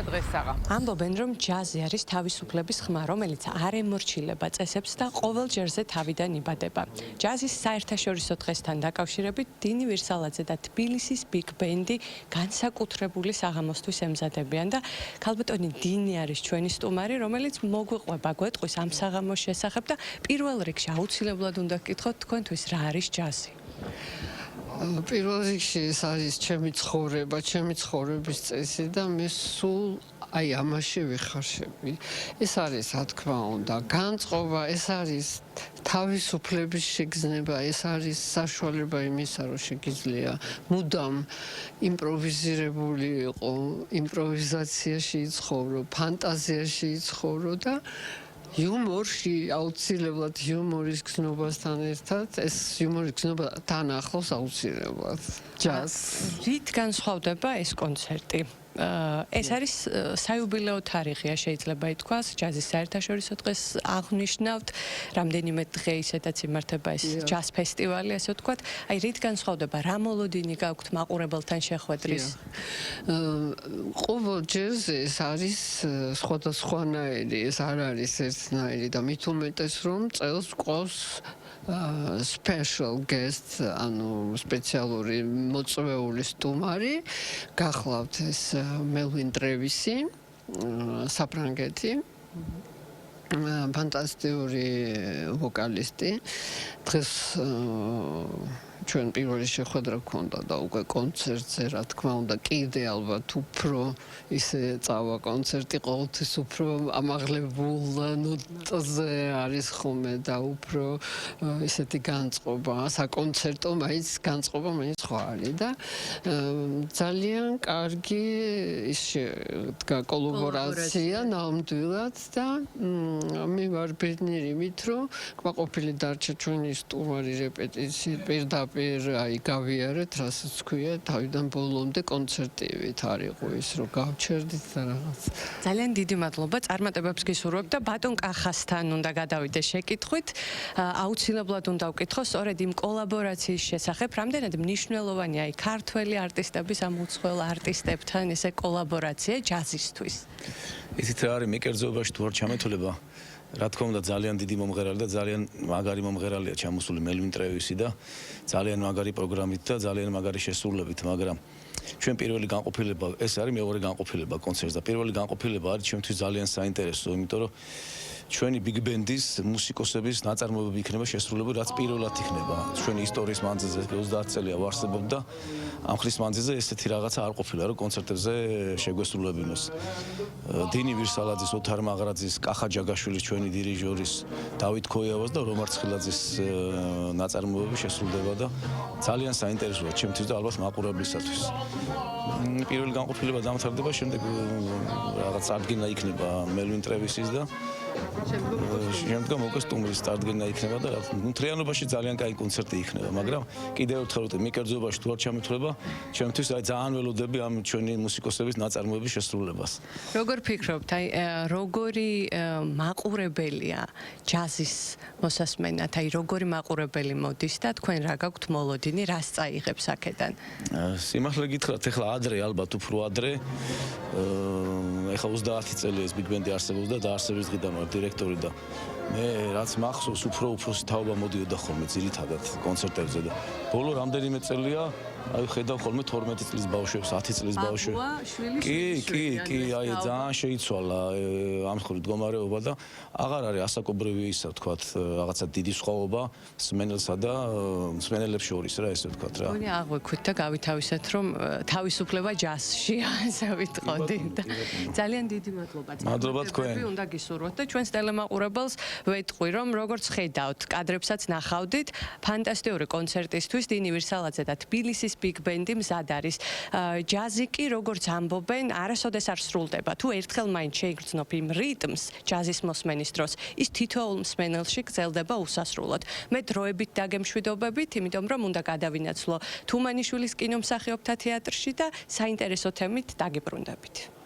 ამბობენ, რომ ჯაზი არის თავისუფლების ხმა, რომელიც არ ემორჩილება წესებს და ყოველ ჯერზე თავიდან იბადება. ჯაზის საერთაშორისო დღესთან დაკავშირებით დინი ვირსალაძე და თბილისის ბიგ ბენდი განსაკუთრებული საღამოსთვის ემზადებიან და ქალბატონი დინი არის ჩვენი სტუმარი, რომელიც მოგვიყვება გვეტყვის ამ საღამოს შესახებ და პირველ რიგში აუცილებლად უნდა გკითხოთ თქვენთვის რა არის ჯაზი. პირველ რიგში ეს არის ჩემი ცხოვრება, ჩემი ცხოვრების წესი და მე სულ ამაში ვიხარშები. ეს არის, რა თქმა უნდა, განწყობა, ეს არის თავისუფლების შეგრძნება, ეს არის საშუალება იმისა, რომ შეგიძლია მუდამ იმპროვიზირებული იყო, იმპროვიზაციაში იცხოვრო, ფანტაზიაში იცხოვრო და იუმორში აუცილებლად იუმორის გზნობასთან ერთად ეს იუმორის გზნობა თან ახლავს აუცილებლად ჯაზს. რით განსხვავდება ეს კონცერტი? ეს არის საიუბილეო თარიღია, შეიძლება ითქვას, ჯაზის საერთაშორისო დღეს აღნიშნავთ, რამდენიმე დღე ისედაც იმართება ეს ჯაზ ფესტივალი, ასე ვთქვათ. აი, რით განსხვავდება, რა მოლოდინი გაქვთ მაყურებელთან შეხვედრის? ყოველ ჯერზე ეს არის სხვადასხვანაირი, ეს არ არის ერთნაირი და მით უმეტეს რომ წელს გვყავს special guest, ანუ სპეციალური მოწვეული სტუმარი, გახლავთ ეს მელვინ ტრევისი, საფრანგეთი, ფანტასტიკური ვოკალისტი. დღეს ჩვენ პირველი შეხვედრა გქონდა და უკვე კონცერტზე, რა თქმა უნდა, კიდე ალბათ უფრო ისე წავა კონცერტი, ყოველთვის უფრო ამაღლებულ ნოტაზე არის ხოლმე და უფრო ისეთი განწყობა, საკონცერტო მაინც განწყობა მაინც სხვა არის და ძალიან კარგი ის შედგა კოლაბორაცია ნამდვილად და მე ვარ ბედნიერი იმით, რომ კმაყოფილი დარჩა ჩვენი სტუმარი რეპეტიციით პირდაპირ გავიარეთ, რასაც ქვია, თავიდან ბოლომდე კონცერტივით არ იყო ის, რომ გავჩერდით და რაღაც. ძალიან დიდი მადლობა, წარმატებებს გისურვებ და ბატონ კახასთან უნდა გადავიდე შეკითხვით. აუცილებლად უნდა ვკითხო სწორედ იმ კოლაბორაციის შესახებ, რამდენად მნიშვნელოვანია აი ქართველი არტისტების ამ უცხოელ არტისტებთან ესე კოლაბორაცია ჯაზისთვის. იცით რა არის მიკერძოებაში თუ არ ჩამეთვლება? რა თქმა უნდა ძალიან დიდი მომღერალი და ძალიან მაგარი მომღერალია ჩამოსული მელვინ ტრევისი და ძალიან მაგარი პროგრამით და ძალიან მაგარი შესრულებით, მაგრამ ჩვენ პირველი განყოფილება ეს არის მეორე განყოფილება კონცერტს და პირველი განყოფილება არის ჩვენთვის ძალიან საინტერესო, იმიტომ რომ ჩვენი ბიგ ბენდის მუსიკოსების ნაწარმოებები იქნება შესრულებული, რაც პირველად იქნება. ჩვენი ისტორიის მანძილზე 30 წელია ვარსებობ და ამ ხრის მანძილზე ესეთი რაღაცა არ ყოფილა, რომ კონცერტებზე შეგვესრულებინოს. დინი ვირსალაძის, ოთარ მაღრაძის, კახა ჯაგაშვილის, ჩვენი დირიჟორის, დავით ქოიავას და რომარ ცხილაძის ნაწარმოებები შესრულდება და ძალიან საინტერესოა ჩემთვის და ალბათ მაყურებლისათვის. პირველი განყოფილება დამთავრდება, შემდეგ რაღაც წარდგენა იქნება მელვინ ტრევისის და შემდგომ უკვე სტუმრის წარდგენა იქნება და მთლიანობაში ძალიან კაი კონცერტი იქნება, მაგრამ კიდევ ერთხელ ვიტყვი, მიკერძოებაში თუ არ ჩამეთვლება, ჩემთვის აი ძალიან ველოდები ამ ჩვენი მუსიკოსების ნაწარმოების შესრულებას. როგორ ფიქრობთ, აი როგორი მაყურებელია ჯაზის მოსასმენად, აი როგორი მაყურებელი მოდის და თქვენ რა გაქვთ მოლოდინი, რას წაიღებს აქედან? სიმართლე გითხრათ, ეხლა ადრე, ალბათ უფრო ადრე, ეხლა 30 წელი ეს ბიგ ბენდი არსებობს და დაარსების დღიდან ვარ დირექტორი და მე რაც მახსოვს უფრო თაობა მოდიოდა ხოლმე ძირითადად კონცერტებზე და ბოლო რამდენიმე წელია აი ხედავ ხოლმე 12 წლის ბავშვებს, 10 წლის ბავშვებს. კი, აი ძალიან შეიცვალა ამ ხრივ მდგომარეობა და აღარ არის ასაკობრივი ისა ვთქვათ, რაღაცა დიდი სხვაობა მსმენელსა და მსმენელებს შორის რა ესე ვთქვათ რა. მგონი აღვიქვით და გავითავისეთ, რომ თავისუფლება ჯაზშია, ასე ვიტყოდი და ძალიან დიდი მადლობა. მადლობა თქვენ. უნდა გისურვოთ და ჩვენს ტელემაყურებელს ვეტყვი, რომ როგორც ხედავთ, კადრებსაც ნახავდით, ფანტასტიკური კონცერტისთვის დინი ვირსალაძე და თბილისის ბიგ ბენდი მზად არის. ჯაზი კი, როგორც ამბობენ, არასოდეს არ სრულდება. თუ ერთხელ მაინც შეიგრძნობ იმ რიტმს ჯაზის მოსმენის დროს, ის თითოეულ მსმენელში გრძელდება უსასრულოდ. მე დროებით დაგემშვიდობებით, იმიტომ რომ უნდა გადავინაცვლო თუმანიშვილის კინომსახიობთა თეატრში და საინტერესო თემით დაგიბრუნდებით.